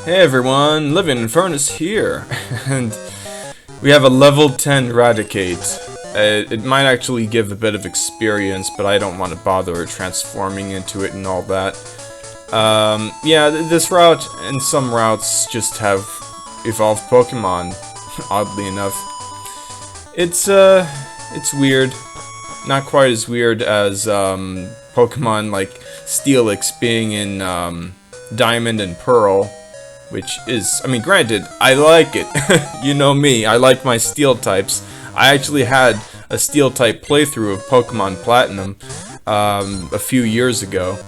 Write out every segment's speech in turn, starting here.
Hey everyone, Living in Furnace here, and we have a level 10 Eradicate. It might actually give a bit of experience, but I don't want to bother transforming into it and all that. Yeah, this route and some routes just have evolved Pokemon, oddly enough. It's weird. Not quite as weird as, Pokemon like Steelix being in, Diamond and Pearl. Which is, I mean, granted, I like it. You know me, I like my Steel types. I actually had a Steel type playthrough of Pokemon Platinum a few years ago.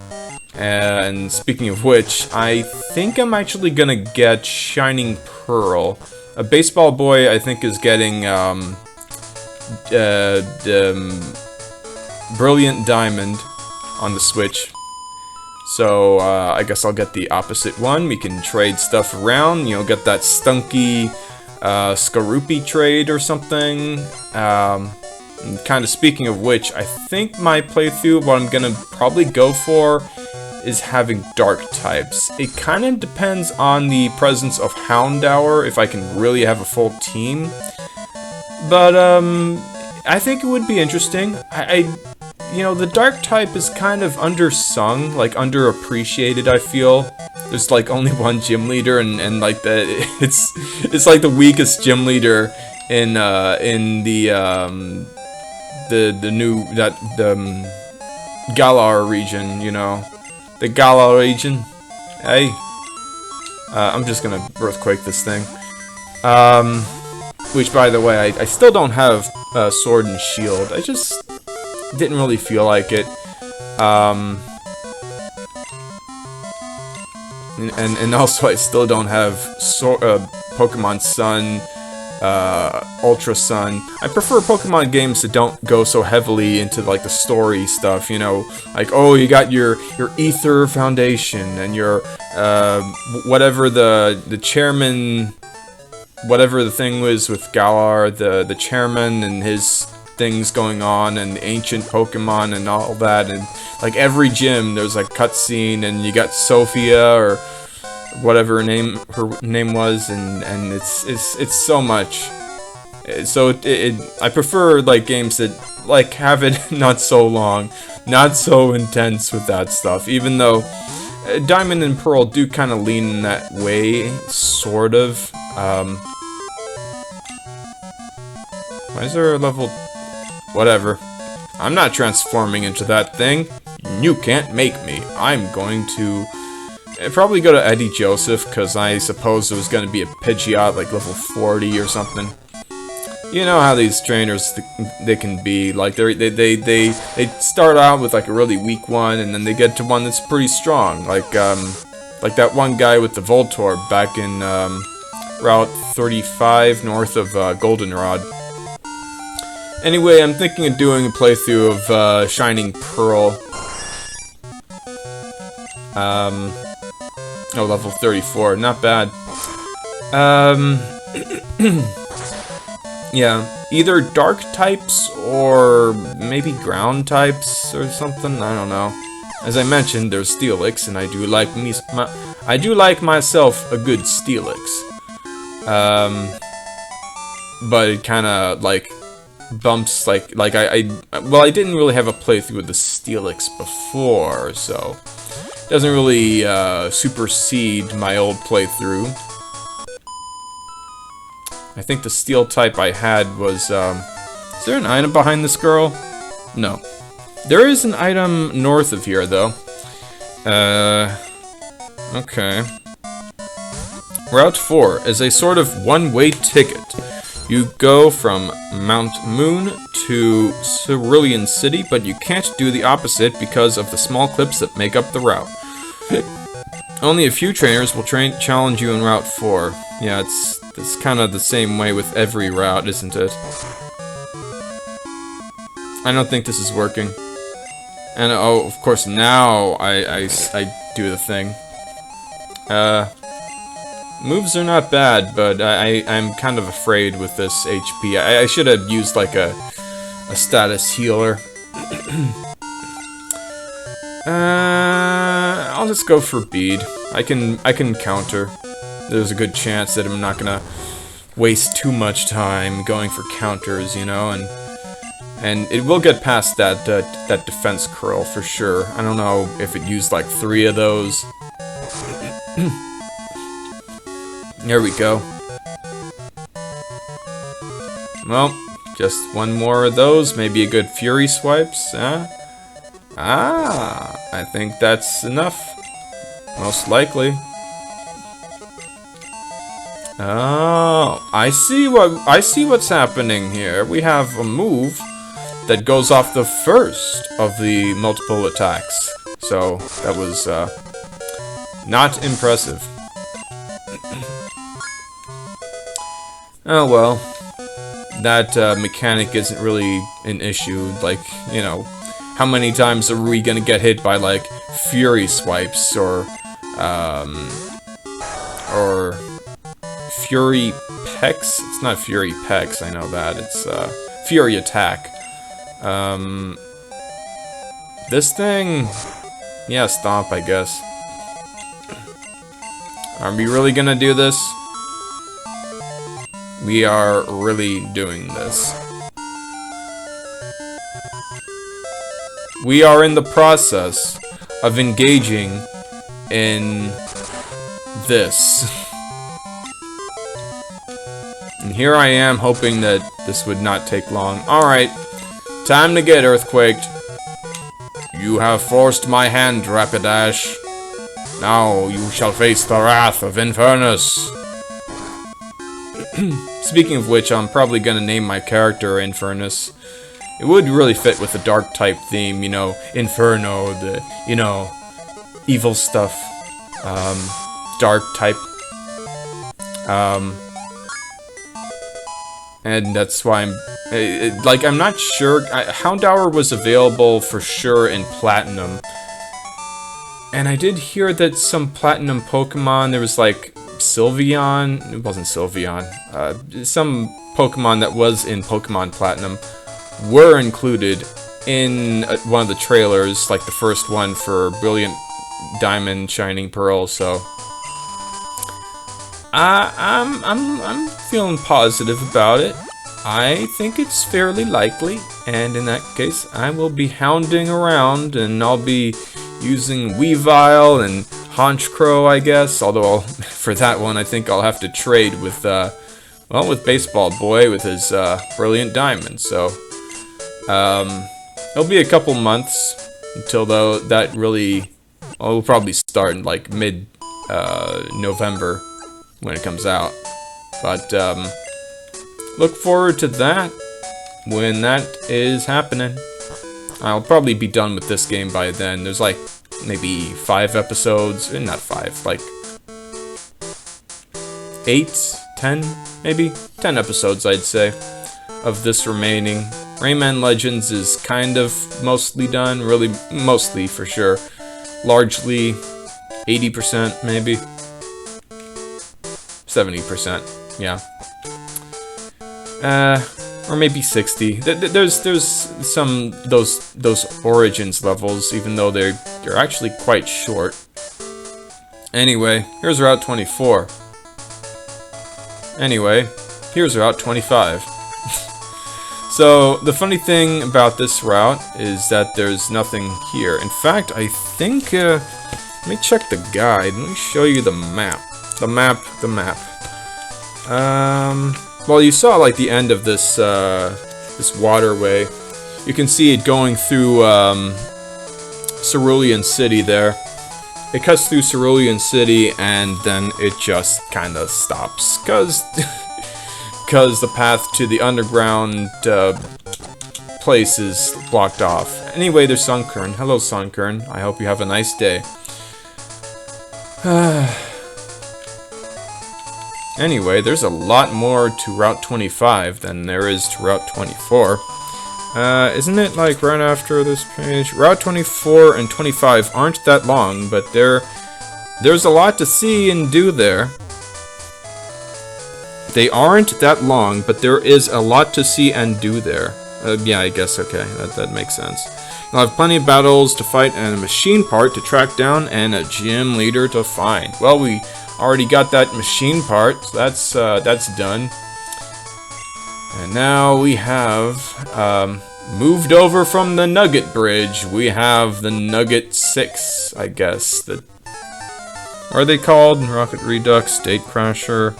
And speaking of which, I think I'm actually gonna get Shining Pearl. A baseball boy, I think, is getting Brilliant Diamond on the Switch. So, I guess I'll get the opposite one. We can trade stuff around, you know, get that stunky, Skorupi trade or something. Kind of speaking of which, I think my playthrough, what I'm gonna probably go for is having dark types. It kind of depends on the presence of Houndour, if I can really have a full team. But, I think it would be interesting. You know, the dark type is kind of undersung, like underappreciated, I feel. There's like only one gym leader and like it's like the weakest gym leader in the Galar region, you know. The Galar region. Hey. I'm just gonna earthquake this thing. Which, by the way, I still don't have Sword and Shield. I just didn't really feel like it. And also I still don't have Pokemon Sun, Ultra Sun. I prefer Pokemon games that don't go so heavily into like the story stuff, you know, like, oh, you got your Ether Foundation and your whatever the chairman, whatever the thing was with Galar, the chairman and his things going on, and the ancient Pokemon and all that, and like every gym there's like cutscene, and you got Sophia or whatever her name was, and it's so much. So I prefer like games that like have it not so long, not so intense with that stuff. Even though Diamond and Pearl do kind of lean in that way, sort of. Why is there a level? Whatever. I'm not transforming into that thing. You can't make me. I'm going to probably go to Eddie Joseph, because I suppose there was going to be a Pidgeot like level 40 or something. You know how these trainers, they can be. Like, they start out with like a really weak one, and then they get to one that's pretty strong. Like that one guy with the Voltorb back in Route 35 north of Goldenrod. Anyway, I'm thinking of doing a playthrough of Shining Pearl. Oh, level 34, not bad. Yeah, either dark types or maybe ground types or something. I don't know. As I mentioned, there's Steelix, and I do like myself a good Steelix. But it kind of like bumps I didn't really have a playthrough with the Steelix before, so it doesn't really supersede my old playthrough. I think the Steel type I had was is there an item behind this girl? No. There is an item north of here though. Okay. Route 4 is a sort of one-way ticket. You go from Mount Moon to Cerulean City, but you can't do the opposite because of the small clips that make up the route. Only a few trainers will challenge you in Route 4. Yeah, it's kind of the same way with every route, isn't it? I don't think this is working. And oh, of course, now I do the thing. Moves are not bad, but I'm kind of afraid with this HP. I should have used like a status healer. I'll just go for bead. I can counter. there's a good chance that I'm not gonna waste too much time going for counters, you know, and it will get past that that defense curl for sure. I don't know if it used like 3 of those. There we go. Well, just one more of those, maybe a good Fury Swipes, huh? Ah, I think that's enough. Most likely. Oh, I see what's happening here. We have a move that goes off the first of the multiple attacks. So, that was not impressive. Oh well. That mechanic isn't really an issue. Like, you know, how many times are we gonna get hit by like Fury Swipes or Fury Pecs? It's not Fury Pecs, I know that. It's Fury Attack. This thing, yeah, Stomp, I guess. Are we really gonna do this? We are really doing this. We are in the process of engaging in this. And here I am hoping that this would not take long. Alright, time to get earthquaked. You have forced my hand, Rapidash. Now you shall face the wrath of Infernus. Speaking of which, I'm probably gonna name my character Infernus. It would really fit with the dark type theme, you know, Inferno, the, you know, evil stuff. Dark type. And that's why I'm not sure. Houndour was available for sure in Platinum. And I did hear that some Platinum Pokemon, there was like Sylveon, it wasn't Sylveon, some Pokemon that was in Pokemon Platinum were included in one of the trailers, like the first one for Brilliant Diamond, Shining Pearl, so I'm feeling positive about it. I think it's fairly likely, and in that case, I will be hounding around, and I'll be using Weavile and Honchkrow, I guess, although for that one I think I'll have to trade with, well, with Baseball Boy with his Brilliant Diamond, so it'll be a couple months until that really, well, it'll probably start in like mid-November when it comes out, but look forward to that when that is happening. I'll probably be done with this game by then. There's like maybe 5 episodes, not 5, like 8, 10, maybe 10 episodes, I'd say, of this remaining. Rayman Legends is kind of mostly done, really mostly for sure. Largely 80% maybe. 70%, yeah. Or maybe 60. There's some those Origins levels, even though they're actually quite short. Anyway, here's Route 24. Anyway, here's Route 25. So the funny thing about this route is that there's nothing here. In fact, I think let me check the guide. Let me show you the map. The map. Well, you saw like the end of this this waterway. You can see it going through Cerulean City there. It cuts through Cerulean City and then it just kind of stops because the path to the underground place is blocked off. Anyway, there's Sunkern. Hello, Sunkern. I hope you have a nice day. Anyway, there's a lot more to Route 25 than there is to Route 24. Isn't it like right after this page? Route 24 and 25 aren't that long, but there's a lot to see and do there. They aren't that long, but there is a lot to see and do there. Yeah, I guess, okay, that makes sense. You'll have plenty of battles to fight and a machine part to track down and a gym leader to find. Well, we Already got that machine part. So that's done. And now we have moved over from the Nugget bridge. We have the Nugget 6, I guess. What are they called? Rocket Redux, State Crasher.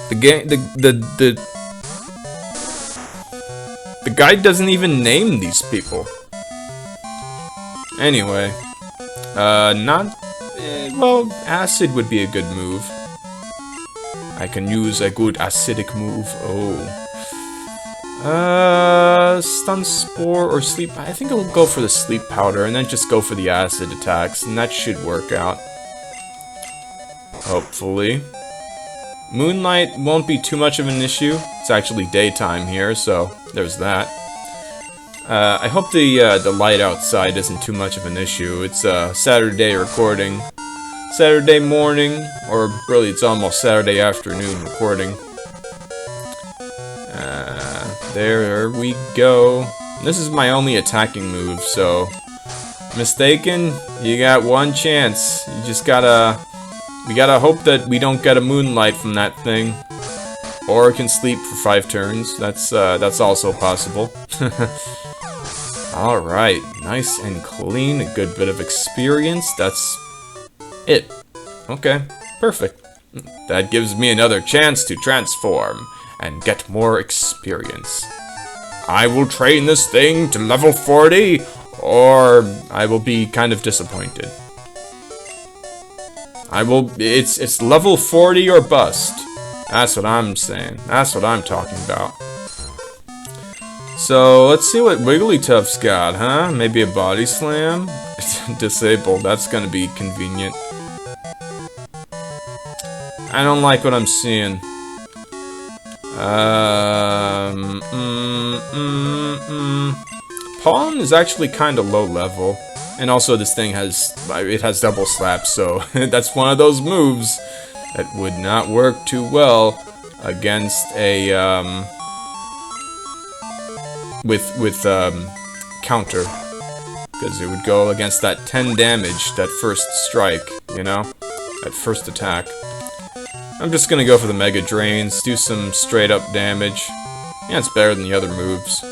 The game, the guide doesn't even name these people. Anyway, well, acid would be a good move. I can use a good acidic move. Oh. Stun Spore or Sleep. I think I'll go for the Sleep Powder and then just go for the acid attacks, and that should work out. Hopefully. Moonlight won't be too much of an issue. It's actually daytime here, so there's that. I hope the light outside isn't too much of an issue. It's a Saturday recording. Saturday morning, or really it's almost Saturday afternoon recording. There we go. This is my only attacking move, so... Mistaken, you got one chance. You just gotta... We gotta hope that we don't get a moonlight from that thing. Or it can sleep for 5 turns. That's also possible. Alright, nice and clean, a good bit of experience. That's it. Okay, perfect. That gives me another chance to transform and get more experience. I will train this thing to level 40, or I will be kind of disappointed. It's level 40 or bust. That's what I'm saying. That's what I'm talking about. So, let's see what Wigglytuff's got, huh? Maybe a Body Slam? Disabled, that's gonna be convenient. I don't like what I'm seeing. Pollen is actually kind of low level. And also this thing has double slap, so that's one of those moves that would not work too well against a, with counter. Because it would go against that 10 damage, that first strike, you know? That first attack. I'm just gonna go for the Mega Drains, do some straight up damage. Yeah, it's better than the other moves.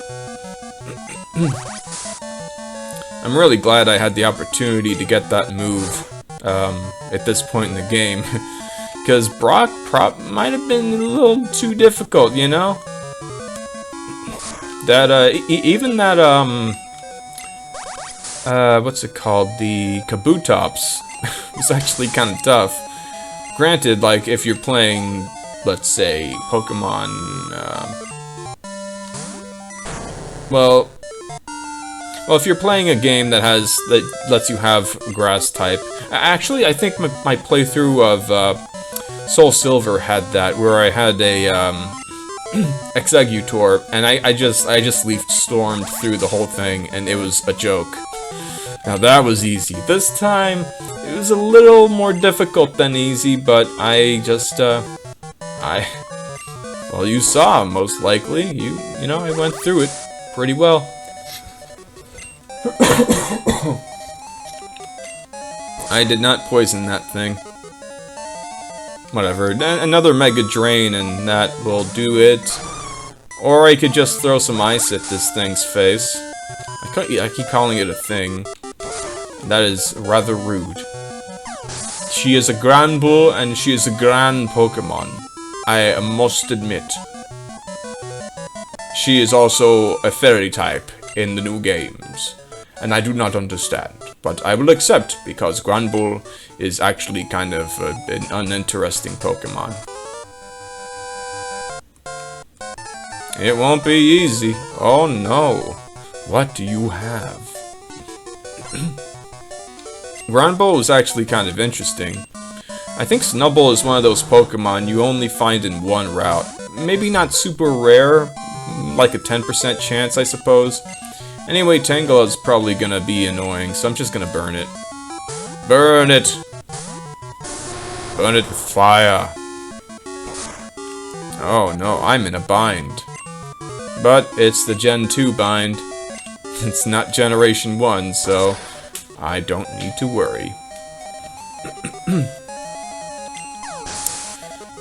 I'm really glad I had the opportunity to get that move at this point in the game. Because Brock might have been a little too difficult, you know? That, even that, what's it called? The Kabutops was actually kind of tough. Granted, like, if you're playing, let's say, Pokemon, well, if you're playing a game that lets you have grass type. Actually, I think my playthrough of Soul Silver had that, where I had a Exeggutor, and I just Leaf Stormed through the whole thing, and it was a joke. Now that was easy. This time, it was a little more difficult than easy, but I just, well, you saw, most likely. You know, I went through it pretty well. I did not poison that thing. Whatever, another Mega Drain and that will do it. Or I could just throw some ice at this thing's face. I keep calling it a thing. That is rather rude. She is a Granbull and she is a grand Pokemon. I must admit. She is also a fairy type in the new games. And I do not understand, but I will accept because Granbull is actually kind of an uninteresting Pokemon. It won't be easy. Oh no. What do you have? Granbull is actually kind of interesting. I think Snubbull is one of those Pokemon you only find in one route. Maybe not super rare, like a 10% chance, I suppose. Anyway, Tangela is probably gonna be annoying, so I'm just gonna burn it. Burn it! Burn it with fire. Oh no, I'm in a bind. But it's the Gen 2 bind. It's not Generation 1, so I don't need to worry.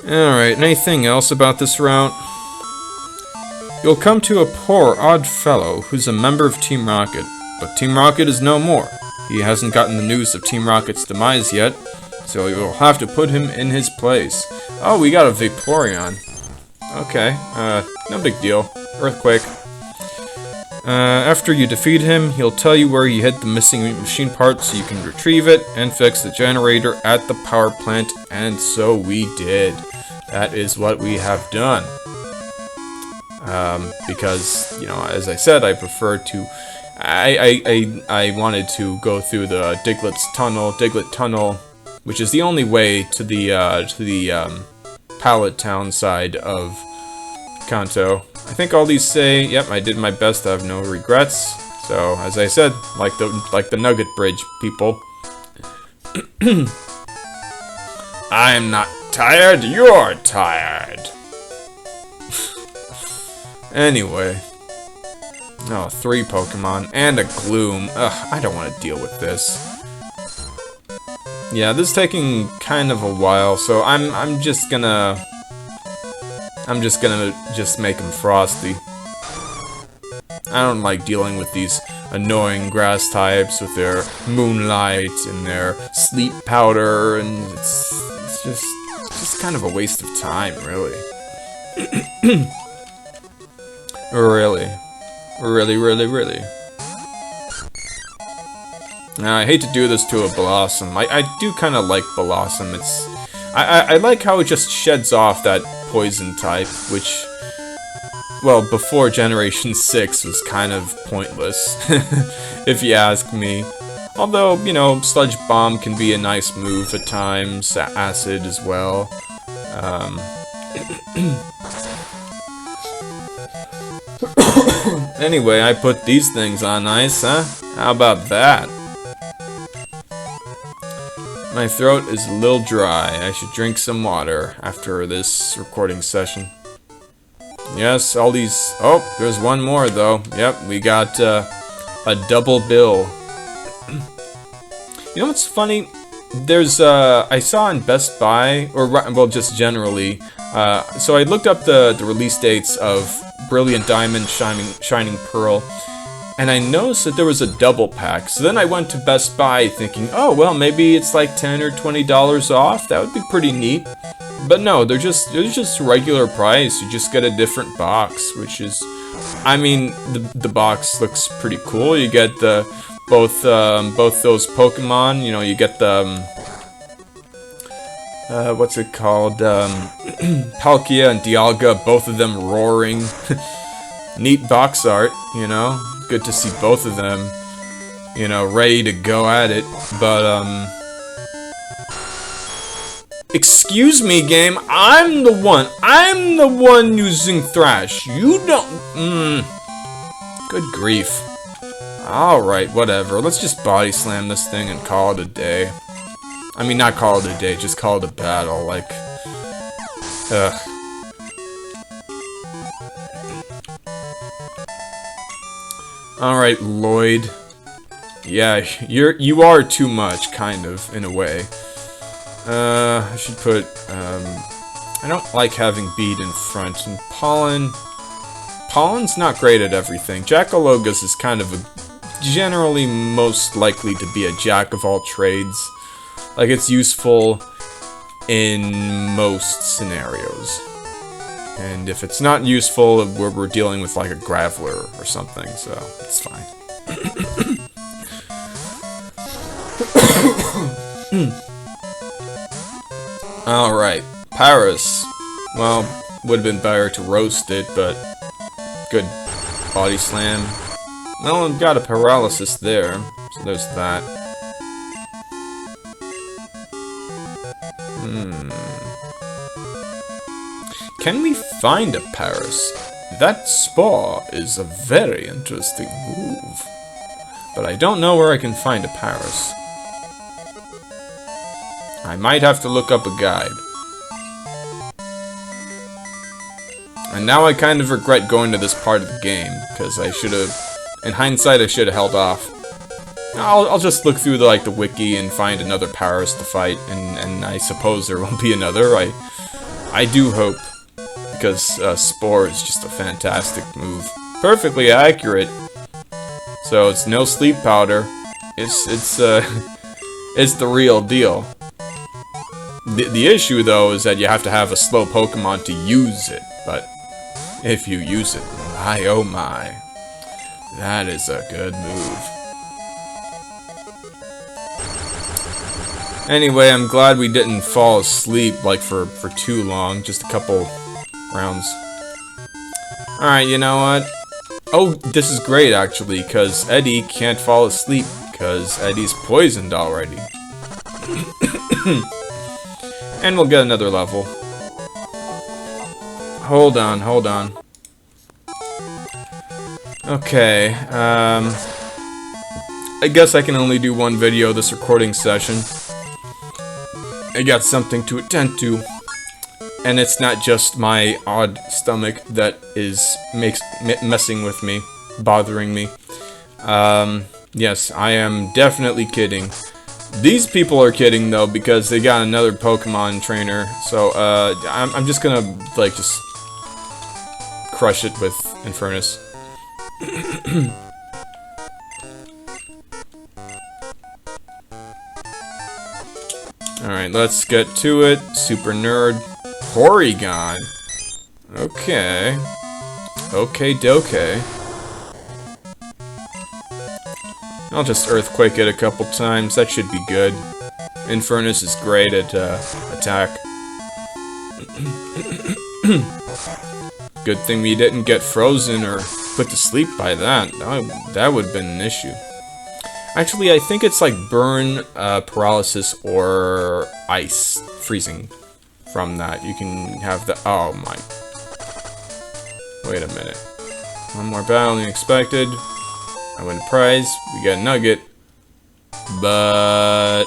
Alright, anything else about this route? You'll come to a poor, odd fellow who's a member of Team Rocket, but Team Rocket is no more. He hasn't gotten the news of Team Rocket's demise yet, so you'll have to put him in his place. Oh, we got a Vaporeon. Okay, no big deal. Earthquake. After you defeat him, he'll tell you where you hid the missing machine part so you can retrieve it and fix the generator at the power plant, and so we did. That is what we have done. Because, you know, as I said, I prefer to... I wanted to go through the Diglett Tunnel, which is the only way to the Pallet Town side of Kanto. I think all these say, yep, I did my best, I have no regrets. So, as I said, like the Nugget Bridge, people. I'm not tired, you're tired. Anyway. Oh, 3 Pokemon and a Gloom. Ugh, I don't want to deal with this. Yeah, this is taking kind of a while, so I'm just gonna make them frosty. I don't like dealing with these annoying grass types with their moonlight and their sleep powder, and it's just kind of a waste of time, really. Really. Now, I hate to do this to a Blossom. I do kind of like Blossom. I like how it just sheds off that poison type, which, well, before Generation 6 was kind of pointless, if you ask me. Although, you know, Sludge Bomb can be a nice move at times, Acid as well. Anyway, I put these things on ice, huh? How about that? My throat is a little dry. I should drink some water after this recording session. Yes, all these... Oh, there's one more, though. Yep, we got a double bill. You know what's funny? There's, I saw in Best Buy, or, well, just generally, so I looked up the release dates of Brilliant Diamond, Shining Pearl, and I noticed that there was a double pack. So then I went to Best Buy thinking, oh, well, maybe it's like $10 or $20 off. That would be pretty neat. But no, they're just regular price. You just get a different box, which is, I mean, the box looks pretty cool. You get both those Pokemon. You know, you get the what's it called? Palkia and Dialga, both of them roaring. Neat box art, you know. Good to see both of them, you know, ready to go at it. But, excuse me, game. I'm the one using Thrash. You don't... Good grief. Alright, whatever. Let's just body slam this thing and call it a day. I mean, not call it a day, just call it a battle, like... Ugh. Alright, Lloyd. Yeah, you are too much, kind of, in a way. I should put, I don't like having Beat in front, and Pollen's not great at everything. Jackalogus is kind of generally most likely to be a jack of all trades. Like, it's useful in most scenarios. And if it's not useful, we're dealing with like a Graveler or something, so it's fine. Alright, Paris. Well, would have been better to roast it, but good body slam. Well, I've got a paralysis there, so there's that. Can we find a Paris? That Spore is a very interesting move. But I don't know where I can find a Paris. I might have to look up a guide. And now I kind of regret going to this part of the game, because I should have... In hindsight, I should have held off. I'll just look through the wiki and find another Paris to fight, and I suppose there will be another. I do hope, because Spore is just a fantastic move, perfectly accurate. So it's no sleep powder. It's it's the real deal. The issue though is that you have to have a slow Pokemon to use it, but if you use it, my oh my, that is a good move. Anyway, I'm glad we didn't fall asleep for too long, just a couple rounds. Alright, you know what? Oh, this is great actually, because Eddie can't fall asleep, because Eddie's poisoned already. And we'll get another level. Hold on. Okay, I guess I can only do one video this recording session. I got something to attend to, and it's not just my odd stomach that is messing with me, bothering me. Yes, I am definitely kidding. These people are kidding though, because they got another Pokemon trainer. So I'm just gonna just crush it with Infernus. Alright, let's get to it. Super Nerd. Porygon. Okay. Okay, doke. I'll just Earthquake it a couple times. That should be good. Infernus is great at attack. Good thing we didn't get frozen or put to sleep by that. That would have been an issue. Actually, I think it's like burn, paralysis, or ice freezing from that. You can have the... Oh my... Wait a minute. One more battle than expected. I win a prize. We get a Nugget. But...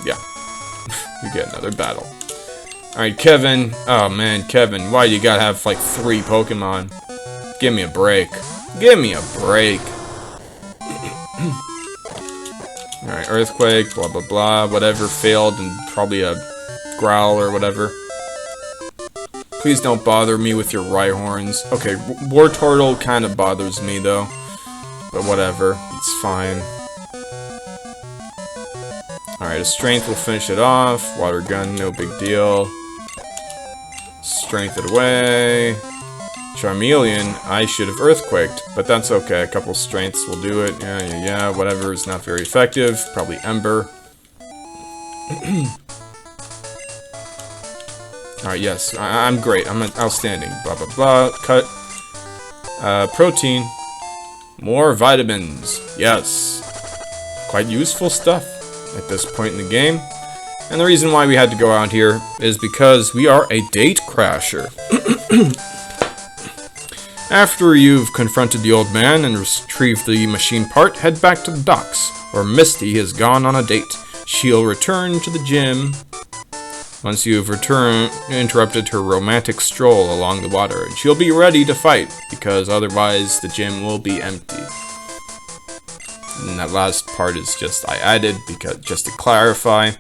yeah. We get another battle. Alright, Kevin. Oh man, Kevin. Why you gotta have like 3 Pokemon? Give me a break. Give me a break. Alright, Earthquake, blah blah blah, whatever failed, and probably a Growl or whatever. Please don't bother me with your Rhyhorns. Okay, Wartortle kind of bothers me though. But whatever, it's fine. Alright, a Strength will finish it off. Water Gun, no big deal. Strength it away. Charmeleon, I should have Earthquaked, but that's okay. A couple Strengths will do it. Yeah, whatever is not very effective. Probably Ember. Alright, yes, I'm great. I'm outstanding. Blah, blah, blah. Cut. Protein. More vitamins. Yes. Quite useful stuff at this point in the game. And the reason why we had to go out here is because we are a date crasher. After you've confronted the old man and retrieved the machine part, head back to the docks, where Misty has gone on a date. She'll return to the gym once you've interrupted her romantic stroll along the water, and she'll be ready to fight, because otherwise the gym will be empty. And that last part is just I added, because just to clarify.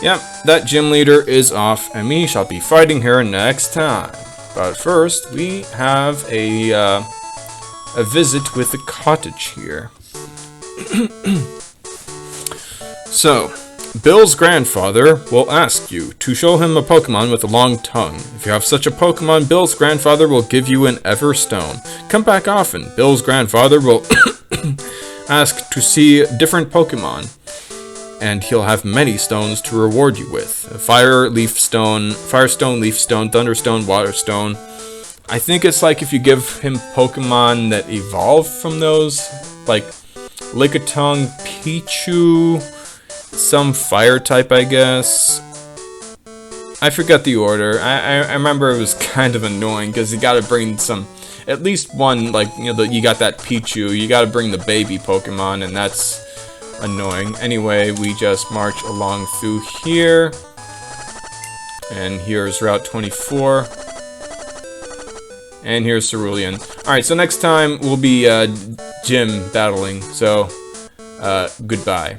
Yep, that gym leader is off, and we shall be fighting her next time. But first, we have a visit with the cottage here. So, Bill's grandfather will ask you to show him a Pokemon with a long tongue. If you have such a Pokemon, Bill's grandfather will give you an Everstone. Come back often. Bill's grandfather will ask to see different Pokemon, and he'll have many stones to reward you with. Fire, Leaf Stone, Firestone, Leaf Stone, Thunderstone, Water Stone. I think it's like if you give him Pokemon that evolve from those, like Lickitung, Pichu, some fire type, I guess. I forgot the order. I remember it was kind of annoying because you gotta bring some, at least one, like, you know, you got that Pichu, you gotta bring the baby Pokemon, and that's annoying. Anyway, we just march along through here. And here's Route 24. And here's Cerulean. Alright, so next time we'll be gym battling. So, goodbye.